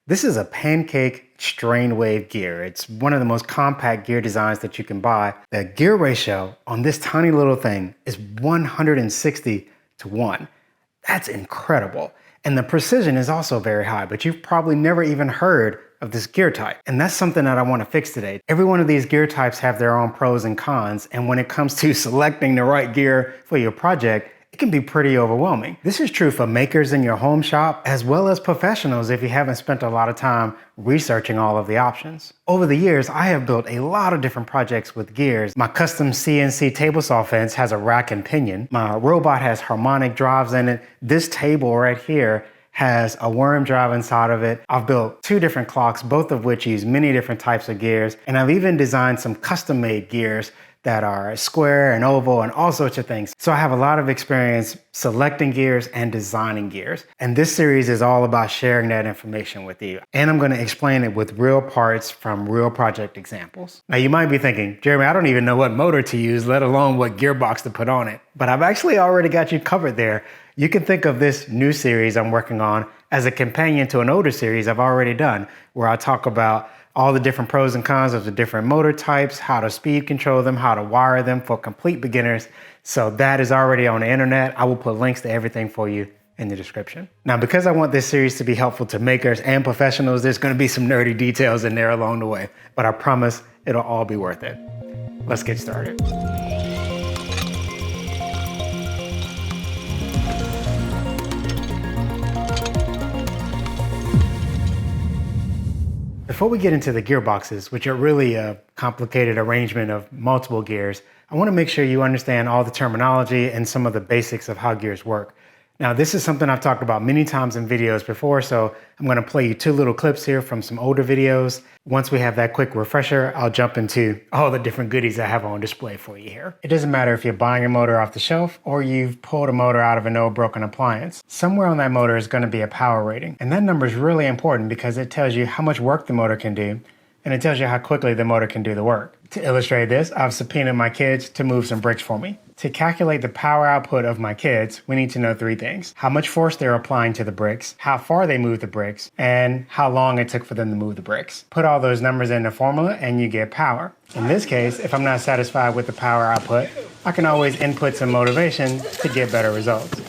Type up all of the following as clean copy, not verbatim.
This is a pancake strain wave gear. It's one of the most compact gear designs that you can buy. The gear ratio on this tiny little thing is 160 to 1. That's incredible. And the precision is also very high, but you've probably never even heard of this gear type. And that's something that I want to fix today. Every one of these gear types have their own pros and cons. And when it comes to selecting the right gear for your project, it can be pretty overwhelming. This is true for makers in your home shop, as well as professionals if you haven't spent a lot of time researching all of the options. Over the years, I have built a lot of different projects with gears. My custom CNC table saw fence has a rack and pinion. My robot has harmonic drives in it. This table right here has a worm drive inside of it. I've built 2 different clocks, both of which use many different types of gears. And I've even designed some custom made gears that are square and oval and all sorts of things. So I have a lot of experience selecting gears and designing gears. And this series is all about sharing that information with you. And I'm gonna explain it with real parts from real project examples. Now you might be thinking, Jeremy, I don't even know what motor to use, let alone what gearbox to put on it. But I've actually already got you covered there. You can think of this new series I'm working on as a companion to an older series I've already done, where I talk about all the different pros and cons of the different motor types, how to speed control them, how to wire them for complete beginners. So that is already on the internet. I will put links to everything for you in the description. Now, because I want this series to be helpful to makers and professionals, there's gonna be some nerdy details in there along the way, but I promise it'll all be worth it. Let's get started. Before we get into the gearboxes, which are really a complicated arrangement of multiple gears, I want to make sure you understand all the terminology and some of the basics of how gears work. Now, this is something I've talked about many times in videos before, so I'm going to play you 2 little clips here from some older videos. Once we have that quick refresher, I'll jump into all the different goodies I have on display for you here. It doesn't matter if you're buying a motor off the shelf or you've pulled a motor out of an old broken appliance. Somewhere on that motor is going to be a power rating. And that number is really important because it tells you how much work the motor can do, and it tells you how quickly the motor can do the work. To illustrate this, I've subpoenaed my kids to move some bricks for me. To calculate the power output of my kids, we need to know 3 things: how much force they're applying to the bricks, how far they move the bricks, and how long it took for them to move the bricks. Put all those numbers in the formula and you get power. In this case, if I'm not satisfied with the power output, I can always input some motivation to get better results.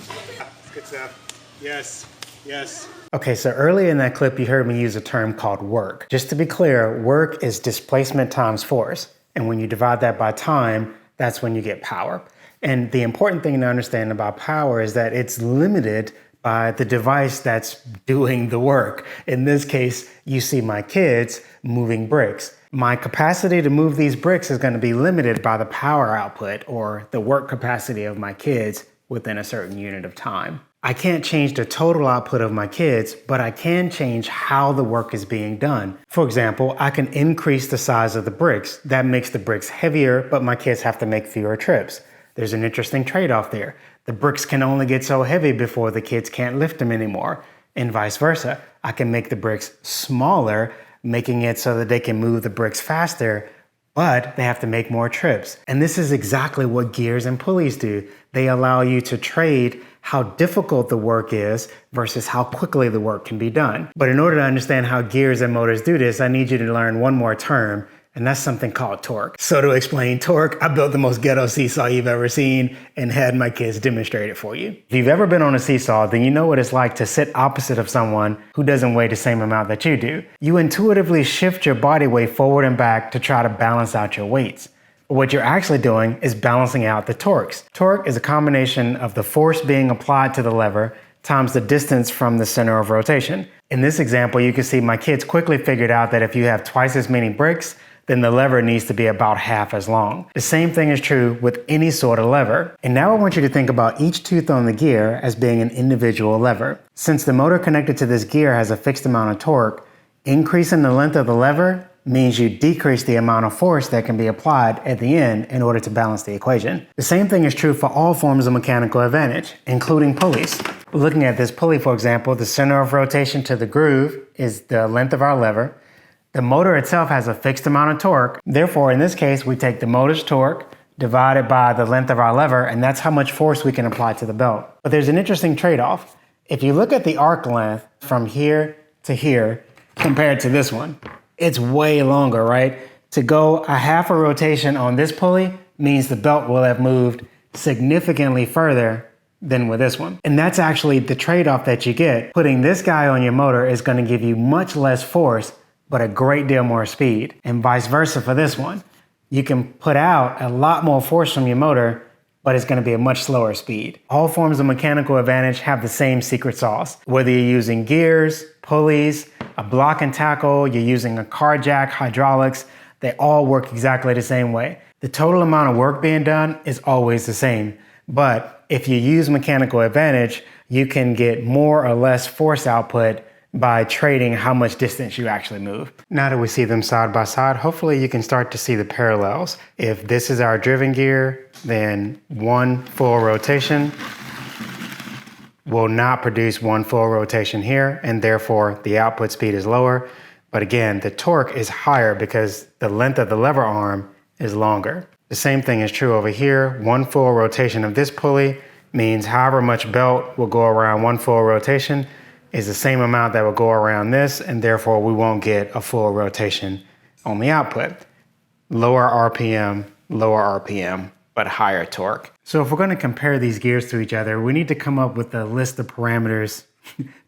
Good stuff. Yes, yes. Okay, so earlier in that clip, you heard me use a term called work. Just to be clear, work is displacement times force. And when you divide that by time, that's when you get power. And the important thing to understand about power is that it's limited by the device that's doing the work. In this case, you see my kids moving bricks. My capacity to move these bricks is going to be limited by the power output or the work capacity of my kids within a certain unit of time. I can't change the total output of my kids, but I can change how the work is being done. For example, I can increase the size of the bricks. That makes the bricks heavier, but my kids have to make fewer trips. There's an interesting trade-off there. The bricks can only get so heavy before the kids can't lift them anymore, and vice versa. I can make the bricks smaller, making it so that they can move the bricks faster, but they have to make more trips. And this is exactly what gears and pulleys do. They allow you to trade how difficult the work is versus how quickly the work can be done. But in order to understand how gears and motors do this, I need you to learn one more term, and that's something called torque. So to explain torque, I built the most ghetto seesaw you've ever seen and had my kids demonstrate it for you. If you've ever been on a seesaw, then you know what it's like to sit opposite of someone who doesn't weigh the same amount that you do. You intuitively shift your body weight forward and back to try to balance out your weights. But what you're actually doing is balancing out the torques. Torque is a combination of the force being applied to the lever times the distance from the center of rotation. In this example, you can see my kids quickly figured out that if you have twice as many bricks, then the lever needs to be about half as long. The same thing is true with any sort of lever. And now I want you to think about each tooth on the gear as being an individual lever. Since the motor connected to this gear has a fixed amount of torque, increasing the length of the lever means you decrease the amount of force that can be applied at the end in order to balance the equation. The same thing is true for all forms of mechanical advantage, including pulleys. Looking at this pulley, for example, the center of rotation to the groove is the length of our lever. The motor itself has a fixed amount of torque. Therefore, in this case, we take the motor's torque divided by the length of our lever, and that's how much force we can apply to the belt. But there's an interesting trade-off. If you look at the arc length from here to here, compared to this one. It's way longer, right? To go a half a rotation on this pulley means the belt will have moved significantly further than with this one. And that's actually the trade-off that you get. Putting this guy on your motor is going to give you much less force, but a great deal more speed. And vice versa for this one. You can put out a lot more force from your motor, but it's going to be a much slower speed. All forms of mechanical advantage have the same secret sauce. Whether you're using gears, pulleys, a block and tackle, you're using a car jack, hydraulics, they all work exactly the same way. The total amount of work being done is always the same. But if you use mechanical advantage, you can get more or less force output by trading how much distance you actually move. Now that we see them side by side, hopefully you can start to see the parallels. If this is our driven gear, then one full rotation will not produce one full rotation here, and therefore the output speed is lower. But again, the torque is higher because the length of the lever arm is longer. The same thing is true over here. One full rotation of this pulley means however much belt will go around one full rotation is the same amount that will go around this, and therefore we won't get a full rotation on the output. Lower RPM, but higher torque. So if we're going to compare these gears to each other, we need to come up with a list of parameters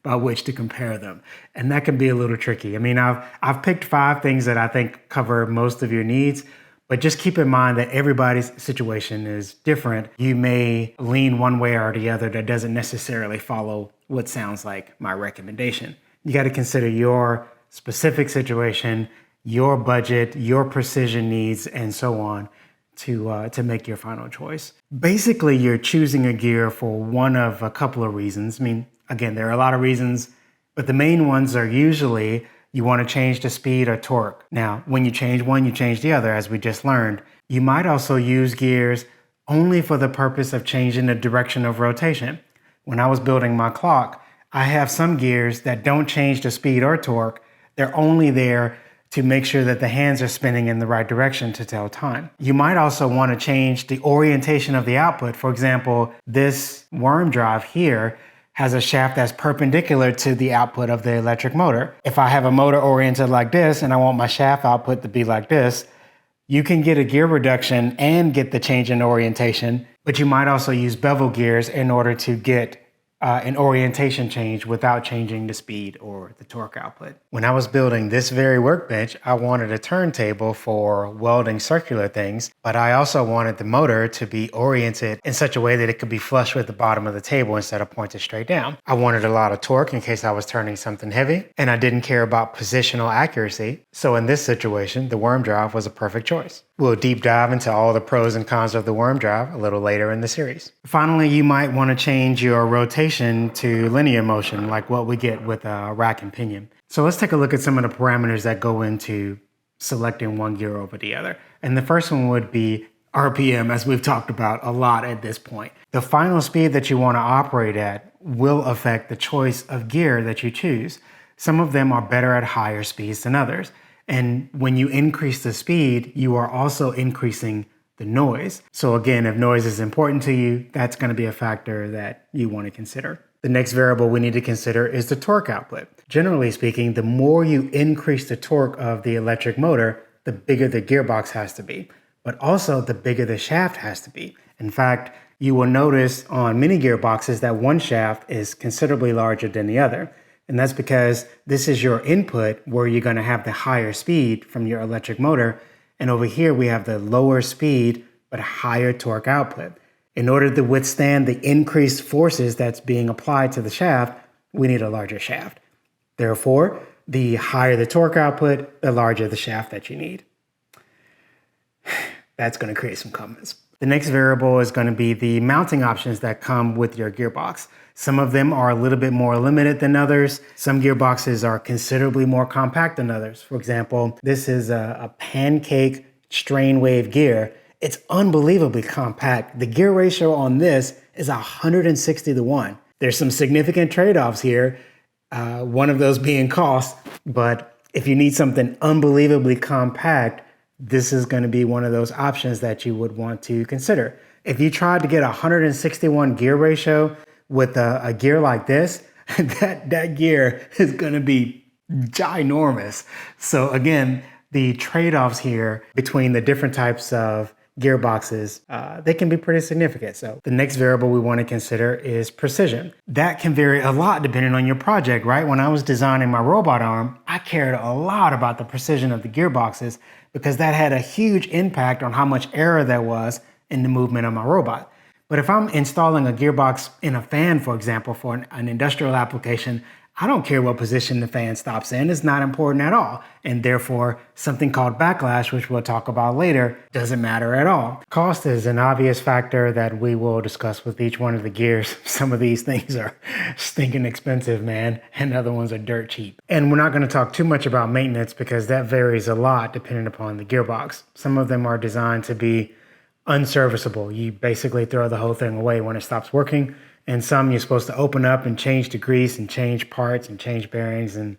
by which to compare them. And that can be a little tricky. I mean, I've picked 5 things that I think cover most of your needs, but just keep in mind that everybody's situation is different. You may lean one way or the other that doesn't necessarily follow what sounds like my recommendation. You got to consider your specific situation, your budget, your precision needs, and so on to make your final choice. Basically, you're choosing a gear for one of a couple of reasons. I mean, again, there are a lot of reasons, but the main ones are usually you want to change the speed or torque. Now, when you change one, you change the other, as we just learned. You might also use gears only for the purpose of changing the direction of rotation. When I was building my clock, I have some gears that don't change the speed or torque. They're only there to make sure that the hands are spinning in the right direction to tell time. You might also want to change the orientation of the output. For example, this worm drive here has a shaft that's perpendicular to the output of the electric motor. If I have a motor oriented like this and I want my shaft output to be like this, you can get a gear reduction and get the change in orientation, but you might also use bevel gears in order to get an orientation change without changing the speed or the torque output. When I was building this very workbench, I wanted a turntable for welding circular things, but I also wanted the motor to be oriented in such a way that it could be flush with the bottom of the table instead of pointed straight down. I wanted a lot of torque in case I was turning something heavy, and I didn't care about positional accuracy. So in this situation, the worm drive was a perfect choice. We'll deep dive into all the pros and cons of the worm drive a little later in the series. Finally, you might want to change your rotation to linear motion, like what we get with a rack and pinion. So let's take a look at some of the parameters that go into selecting one gear over the other. And the first one would be RPM, as we've talked about a lot at this point. The final speed that you want to operate at will affect the choice of gear that you choose. Some of them are better at higher speeds than others. And when you increase the speed, you are also increasing the noise. So again, if noise is important to you, that's going to be a factor that you want to consider. The next variable we need to consider is the torque output. Generally speaking, the more you increase the torque of the electric motor, the bigger the gearbox has to be, but also the bigger the shaft has to be. In fact, you will notice on many gearboxes that one shaft is considerably larger than the other. And that's because this is your input where you're going to have the higher speed from your electric motor. And over here, we have the lower speed, but higher torque output. In order to withstand the increased forces that's being applied to the shaft, we need a larger shaft. Therefore, the higher the torque output, the larger the shaft that you need. That's going to create some comments. The next variable is going to be the mounting options that come with your gearbox. Some of them are a little bit more limited than others. Some gearboxes are considerably more compact than others. For example, this is a pancake strain wave gear. It's unbelievably compact. The gear ratio on this is 160-1. There's some significant trade-offs here, one of those being cost, but if you need something unbelievably compact, this is going to be one of those options that you would want to consider. If you tried to get 161 gear ratio with a gear like this, that gear is going to be ginormous. So again, the trade-offs here between the different types of gearboxes, they can be pretty significant. So the next variable we want to consider is precision. That can vary a lot depending on your project, right? When I was designing my robot arm, I cared a lot about the precision of the gearboxes because that had a huge impact on how much error there was in the movement of my robot. But if I'm installing a gearbox in a fan, for example, for an industrial application, I don't care what position the fan stops in. It's not important at all. And therefore, something called backlash, which we'll talk about later, doesn't matter at all. Cost is an obvious factor that we will discuss with each one of the gears. Some of these things are stinking expensive, man, and other ones are dirt cheap. And we're not going to talk too much about maintenance because that varies a lot depending upon the gearbox. Some of them are designed to be unserviceable. You basically throw the whole thing away when it stops working. And some you're supposed to open up and change the grease and change parts and change bearings. And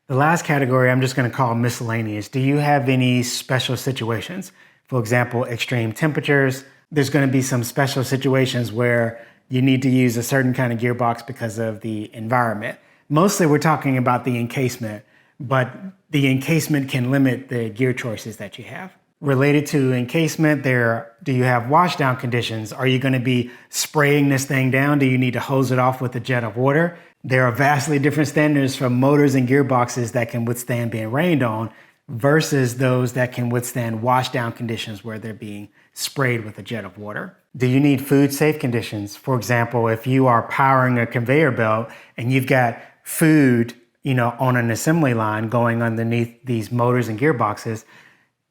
the last category I'm just going to call miscellaneous. Do you have any special situations? For example, extreme temperatures. There's going to be some special situations where you need to use a certain kind of gearbox because of the environment. Mostly we're talking about the encasement, but the encasement can limit the gear choices that you have. Related to encasement, do you have washdown conditions? Are you going to be spraying this thing down? Do you need to hose it off with a jet of water? There are vastly different standards for motors and gearboxes that can withstand being rained on versus those that can withstand washdown conditions where they're being sprayed with a jet of water. Do you need food safe conditions? For example, if you are powering a conveyor belt and you've got food, on an assembly line going underneath these motors and gearboxes,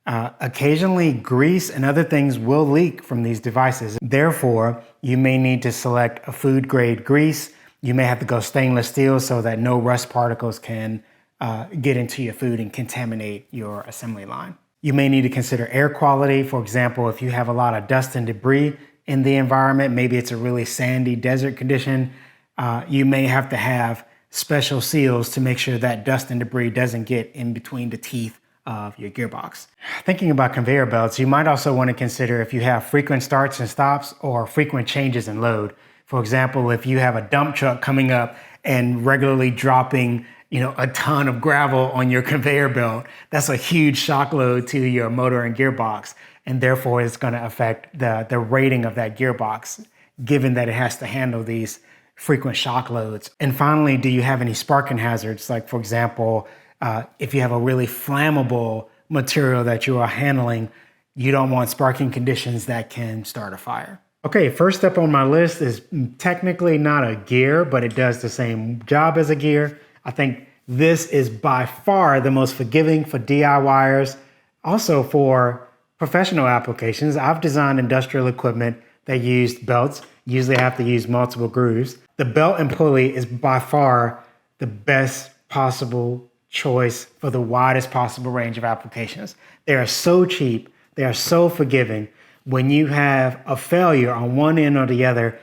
occasionally grease and other things will leak from these devices. Therefore, you may need to select a food grade grease. You may have to go stainless steel so that no rust particles can get into your food and contaminate your assembly line. You may need to consider air quality. For example, if you have a lot of dust and debris in the environment, maybe it's a really sandy desert condition, you may have to have special seals to make sure that dust and debris doesn't get in between the teeth of your gearbox. Thinking about conveyor belts, you might also want to consider if you have frequent starts and stops or frequent changes in load. For example, if you have a dump truck coming up and regularly dropping, a ton of gravel on your conveyor belt, that's a huge shock load to your motor and gearbox, and therefore it's going to affect the rating of that gearbox, given that it has to handle these frequent shock loads. And finally, do you have any sparking hazards? Like, for example, if you have a really flammable material that you are handling, you don't want sparking conditions that can start a fire. Okay, first up on my list is technically not a gear, but it does the same job as a gear. I think this is by far the most forgiving for DIYers. Also for professional applications, I've designed industrial equipment that used belts. Usually I have to use multiple grooves. The belt and pulley is by far the best possible choice for the widest possible range of applications. They are so cheap. They are so forgiving. When you have a failure on one end or the other,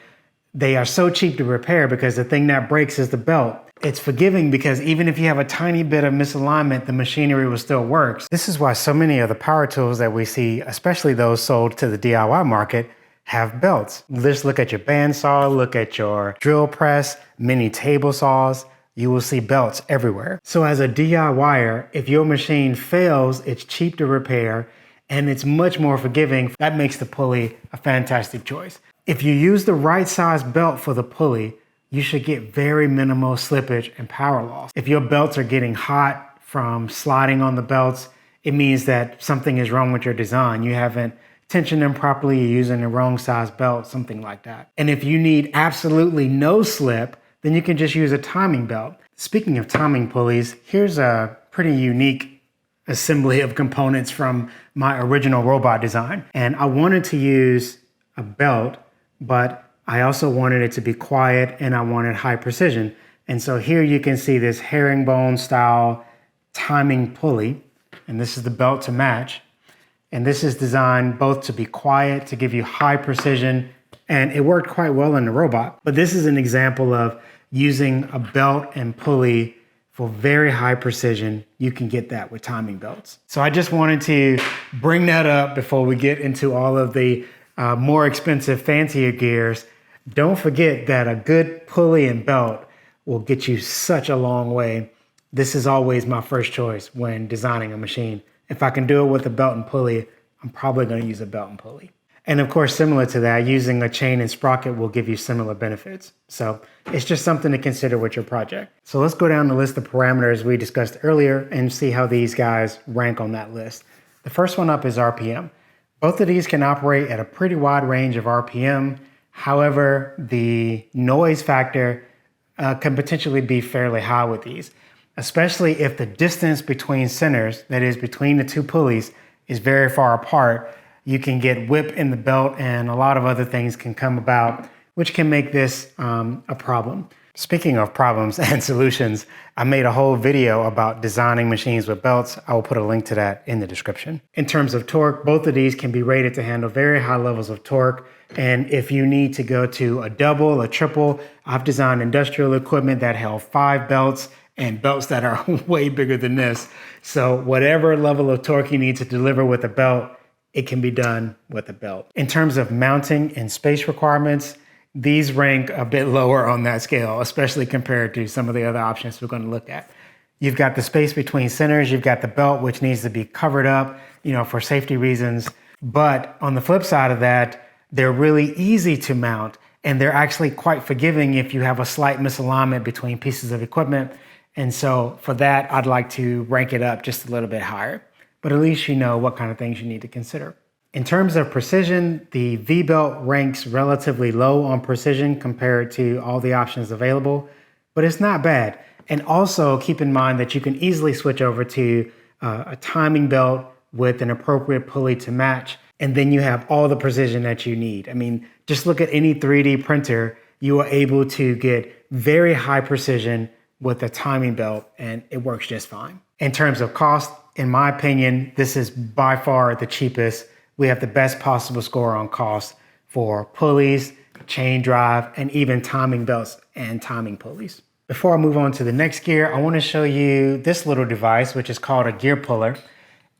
they are so cheap to repair because the thing that breaks is the belt. It's forgiving because even if you have a tiny bit of misalignment, the machinery will still work. This is why so many of the power tools that we see, especially those sold to the DIY market, have belts. Just look at your bandsaw, look at your drill press, mini table saws. You will see belts everywhere. So as a DIYer, if your machine fails, it's cheap to repair and it's much more forgiving. That makes the pulley a fantastic choice. If you use the right size belt for the pulley, you should get very minimal slippage and power loss. If your belts are getting hot from sliding on the belts, it means that something is wrong with your design. You haven't tensioned them properly, you're using the wrong size belt, something like that. And if you need absolutely no slip, then you can just use a timing belt. Speaking of timing pulleys, here's a pretty unique assembly of components from my original robot design. And I wanted to use a belt, but I also wanted it to be quiet and I wanted high precision. And so here you can see this herringbone style timing pulley, and this is the belt to match. And this is designed both to be quiet, to give you high precision, and it worked quite well in the robot. But this is an example of using a belt and pulley for very high precision. You can get that with timing belts. So I just wanted to bring that up before we get into all of the more expensive, fancier gears. Don't forget that a good pulley and belt will get you such a long way this is always my first choice when designing a machine. If I can do it with a belt and pulley, I'm probably going to use a belt and pulley. And of course, similar to that, using a chain and sprocket will give you similar benefits. So it's just something to consider with your project. So let's go down the list of parameters we discussed earlier and see how these guys rank on that list. The first one up is RPM. Both of these can operate at a pretty wide range of RPM. However, the noise factor can potentially be fairly high with these, especially if the distance between centers, that is between the two pulleys, is very far apart. You can get whip in the belt and a lot of other things can come about, which can make this a problem. Speaking of problems and solutions, I made a whole video about designing machines with belts. I will put a link to that in the description. In terms of torque, both of these can be rated to handle very high levels of torque. And if you need to go to a double, a triple, I've designed industrial equipment that held 5 belts and belts that are way bigger than this. So whatever level of torque you need to deliver with a belt, it can be done with a belt. In terms of mounting and space requirements, these rank a bit lower on that scale, especially compared to some of the other options we're going to look at. You've got the space between centers, you've got the belt, which needs to be covered up, for safety reasons. But on the flip side of that, they're really easy to mount, and they're actually quite forgiving if you have a slight misalignment between pieces of equipment. And so for that, I'd like to rank it up just a little bit higher. But at least you know what kind of things you need to consider. In terms of precision, the V-belt ranks relatively low on precision compared to all the options available, but it's not bad. And also keep in mind that you can easily switch over to a timing belt with an appropriate pulley to match, and then you have all the precision that you need. I mean, just look at any 3D printer, you are able to get very high precision with a timing belt, and it works just fine. In terms of cost, in my opinion, this is by far the cheapest. We have the best possible score on cost for pulleys, chain drive, and even timing belts and timing pulleys. Before I move on to the next gear, I want to show you this little device, which is called a gear puller.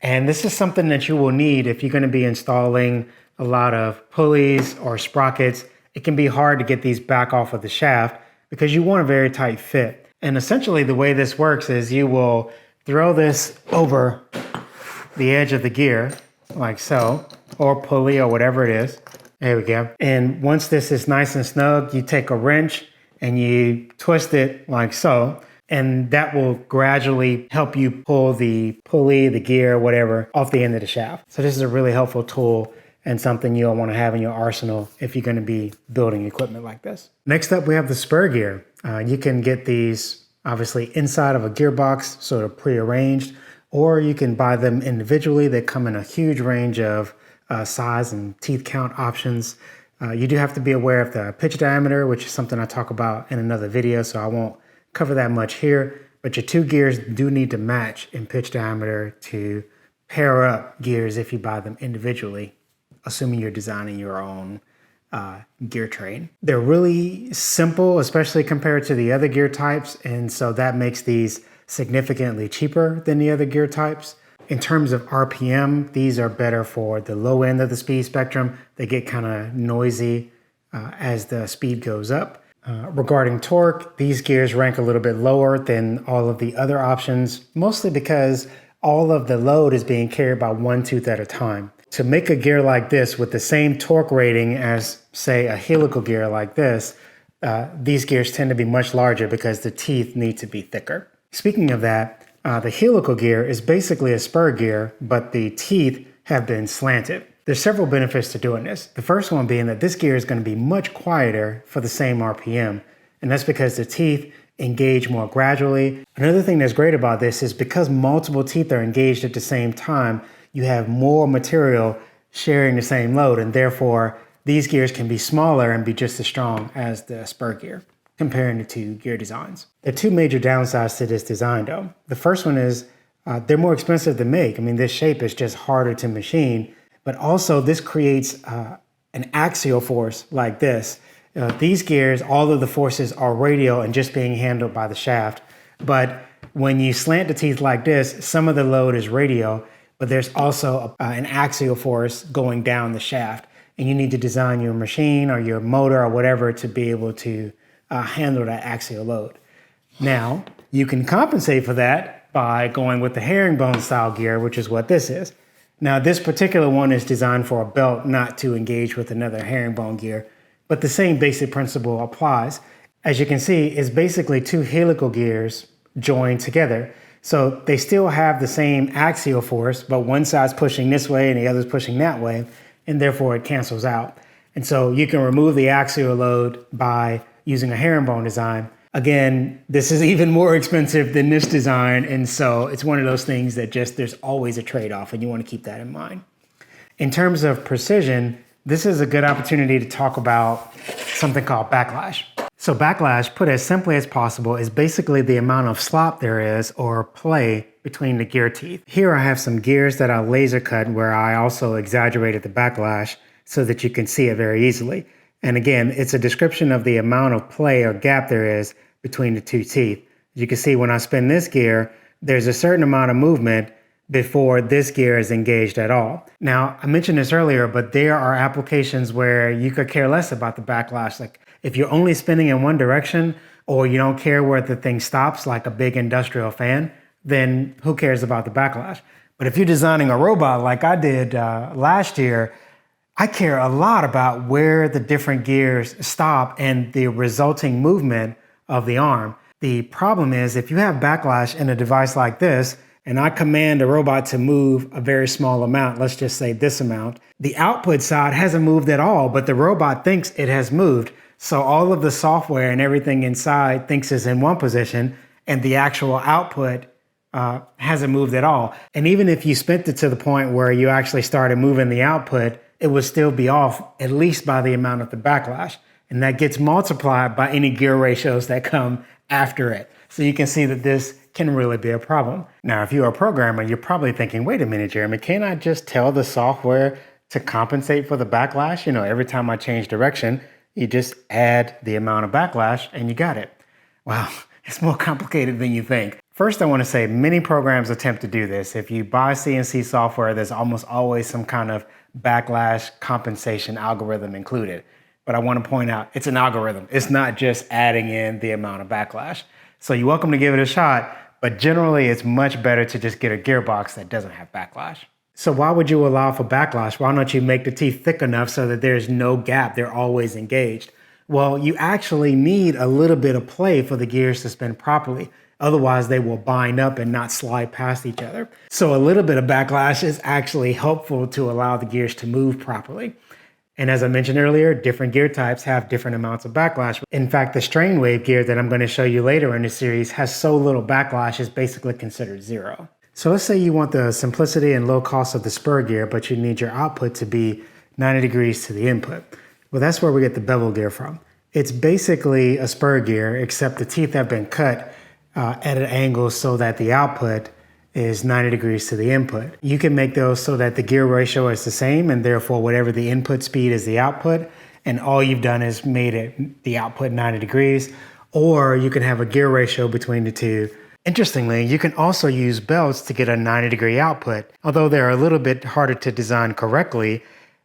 And this is something that you will need if you're going to be installing a lot of pulleys or sprockets. It can be hard to get these back off of the shaft because you want a very tight fit. And essentially the way this works is you will throw this over the edge of the gear like so, or pulley or whatever it is. There we go. And once this is nice and snug, you take a wrench and you twist it like so, and that will gradually help you pull the pulley, the gear, whatever, off the end of the shaft. So this is a really helpful tool and something you'll want to have in your arsenal if you're going to be building equipment like this. Next up, we have the Spur gear. You can get these obviously inside of a gearbox, sort of prearranged, or you can buy them individually. They come in a huge range of size and teeth count options. You do have to be aware of the pitch diameter, which is something I talk about in another video, so I won't cover that much here. But your two gears do need to match in pitch diameter to pair up gears if you buy them individually, assuming you're designing your own gear train. They're really simple, especially compared to the other gear types, and so that makes these significantly cheaper than the other gear types. In terms of RPM, these are better for the low end of the speed spectrum. They get kind of noisy as the speed goes up. Regarding torque, these gears rank a little bit lower than all of the other options, mostly because all of the load is being carried by one tooth at a time. To make a gear like this with the same torque rating as, say, a helical gear like this, these gears tend to be much larger because the teeth need to be thicker. Speaking of that, the helical gear is basically a spur gear, but the teeth have been slanted. There's several benefits to doing this. The first one being that this gear is going to be much quieter for the same RPM, and that's because the teeth engage more gradually. Another thing that's great about this is because multiple teeth are engaged at the same time, you have more material sharing the same load, and therefore these gears can be smaller and be just as strong as the spur gear, comparing the two gear designs. There are two major downsides to this design though. The first one is they're more expensive to make. I mean, this shape is just harder to machine, but also this creates an axial force like this. These gears, all of the forces are radial and just being handled by the shaft. But when you slant the teeth like this, some of the load is radial, but there's also an axial force going down the shaft. And you need to design your machine or your motor or whatever to be able to handle that axial load. Now, You can compensate for that by going with the herringbone style gear, which is what this is. Now, this particular one is designed for a belt, not to engage with another herringbone gear, but the same basic principle applies. As you can see, it's basically two helical gears joined together. So they still have the same axial force, but one side's pushing this way and the other's pushing that way, and therefore it cancels out. And so you can remove the axial load by using a herringbone design. Again, this is even more expensive than this design, and so it's one of those things that just there's always a trade-off, and you want to keep that in mind. In terms of precision, this is a good opportunity to talk about something called backlash. So backlash, put as simply as possible, is basically the amount of slop there is or play between the gear teeth. Here I have some gears that I laser cut where I also exaggerated the backlash so that you can see it very easily. And again, it's a description of the amount of play or gap there is between the two teeth. You can see when I spin this gear, there's a certain amount of movement before this gear is engaged at all. Now, I mentioned this earlier, but there are applications where you could care less about the backlash. Like if you're only spinning in one direction or you don't care where the thing stops, like a big industrial fan, then who cares about the backlash? But if you're designing a robot like I did last year, I care a lot about where the different gears stop and the resulting movement of the arm. The problem is if you have backlash in a device like this, and I command a robot to move a very small amount, let's just say this amount, the output side hasn't moved at all, but the robot thinks it has moved. So all of the software and everything inside thinks it's in one position, and the actual output hasn't moved at all. And even if you spent it to the point where you actually started moving the output, it would still be off at least by the amount of the backlash. And that gets multiplied by any gear ratios that come after it. So you can see that this can really be a problem. Now, if you're a programmer, you're probably thinking, wait a minute, Jeremy, can't I just tell the software to compensate for the backlash? You know, every time I change direction, you just add the amount of backlash and you got it. Well, it's more complicated than you think. First, I want to say many programs attempt to do this. If you buy CNC software, there's almost always some kind of backlash compensation algorithm included. But I want to point out, it's an algorithm. It's not just adding in the amount of backlash. So you're welcome to give it a shot, but generally it's much better to just get a gearbox that doesn't have backlash. So why would you allow for backlash? Why don't you make the teeth thick enough so that there's no gap? They're always engaged. Well, you actually need a little bit of play for the gears to spin properly. Otherwise, they will bind up and not slide past each other. So a little bit of backlash is actually helpful to allow the gears to move properly. And as I mentioned earlier, different gear types have different amounts of backlash. In fact, the strain wave gear that I'm going to show you later in the series has so little backlash, it's basically considered zero. So let's say you want the simplicity and low cost of the Spur gear, but you need your output to be 90 degrees to the input. Well, that's where we get the Bevel gear from. It's basically a Spur gear, except the teeth have been cut at an angle so that the output is 90 degrees to the input. You can make those so that the gear ratio is the same, and therefore whatever the input speed is the output, and all you've done is made it the output 90 degrees, or you can have a gear ratio between the two. Interestingly, you can also use belts to get a 90 degree output. Although they're a little bit harder to design correctly,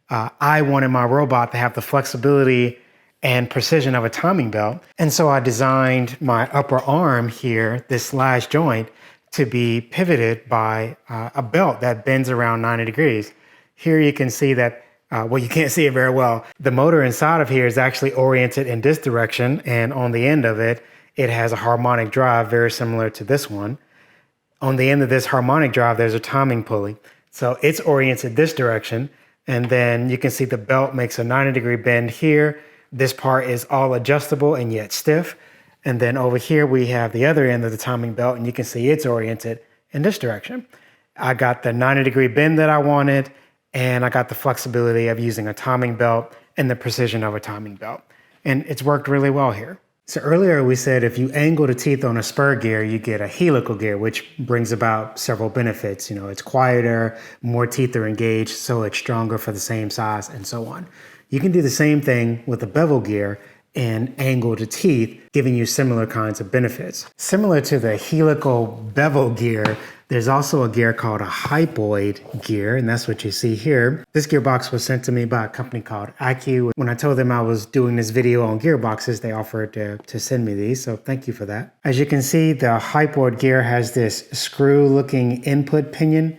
I wanted my robot to have the flexibility and precision of a timing belt. And so I designed my upper arm here, this last joint, to be pivoted by a belt that bends around 90 degrees. Here you can see that, well, you can't see it very well. The motor inside of here is actually oriented in this direction, and on the end of it, it has a harmonic drive very similar to this one. On the end of this harmonic drive, there's a timing pulley. So it's oriented this direction, and then you can see the belt makes a 90 degree bend here. This part is all adjustable and yet stiff. And then over here, we have the other end of the timing belt, and you can see it's oriented in this direction. I got the 90 degree bend that I wanted, and I got the flexibility of using a timing belt and the precision of a timing belt. And it's worked really well here. So earlier we said if you angle the teeth on a Spur gear, you get a helical gear, which brings about several benefits. You know, it's quieter, more teeth are engaged, so it's stronger for the same size, and so on. You can do the same thing with a bevel gear and angle the teeth, giving you similar kinds of benefits. Similar to the helical bevel gear, There's also a gear called a hypoid gear, and that's what you see here. This gearbox was sent to me by a company called Accu. When I told them I was doing this video on gearboxes, they offered to send me these, so thank you for that. As you can see, the hypoid gear has this screw-looking input pinion,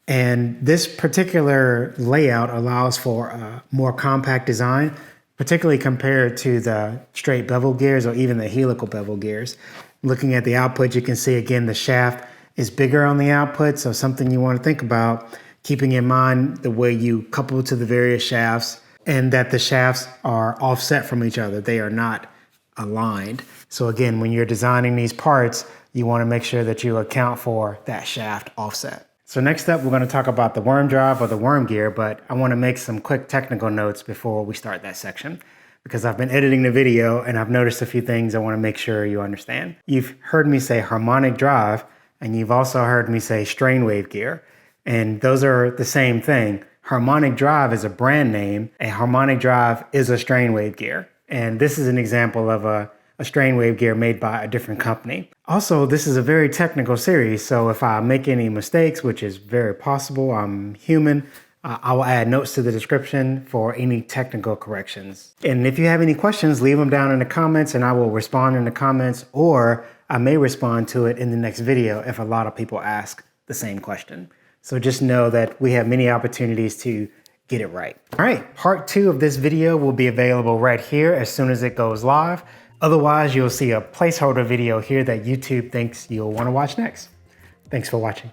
and this particular layout allows for a more compact design, particularly compared to the straight bevel gears or even the helical bevel gears. Looking at the output, you can see again the shaft is bigger on the output, so something you want to think about, keeping in mind the way you couple to the various shafts and that the shafts are offset from each other. They are not aligned. So again, when you're designing these parts, you want to make sure that you account for that shaft offset. So next up, we're going to talk about the worm drive or the worm gear, but I want to make some quick technical notes before we start that section, because I've been editing the video and I've noticed a few things I want to make sure you understand. You've heard me say harmonic drive, and you've also heard me say strain wave gear, and those are the same thing. Harmonic drive is a brand name. A harmonic drive is a strain wave gear, and this is an example of a strain wave gear made by a different company. Also, this is a very technical series, so if I make any mistakes, which is very possible, I'm human, I will add notes to the description for any technical corrections. And if you have any questions, leave them down in the comments and I will respond in the comments, or I may respond to it in the next video if a lot of people ask the same question. So just know that we have many opportunities to get it right. All right, part 2 of this video will be available right here as soon as it goes live. Otherwise, you'll see a placeholder video here that YouTube thinks you'll want to watch next. Thanks for watching.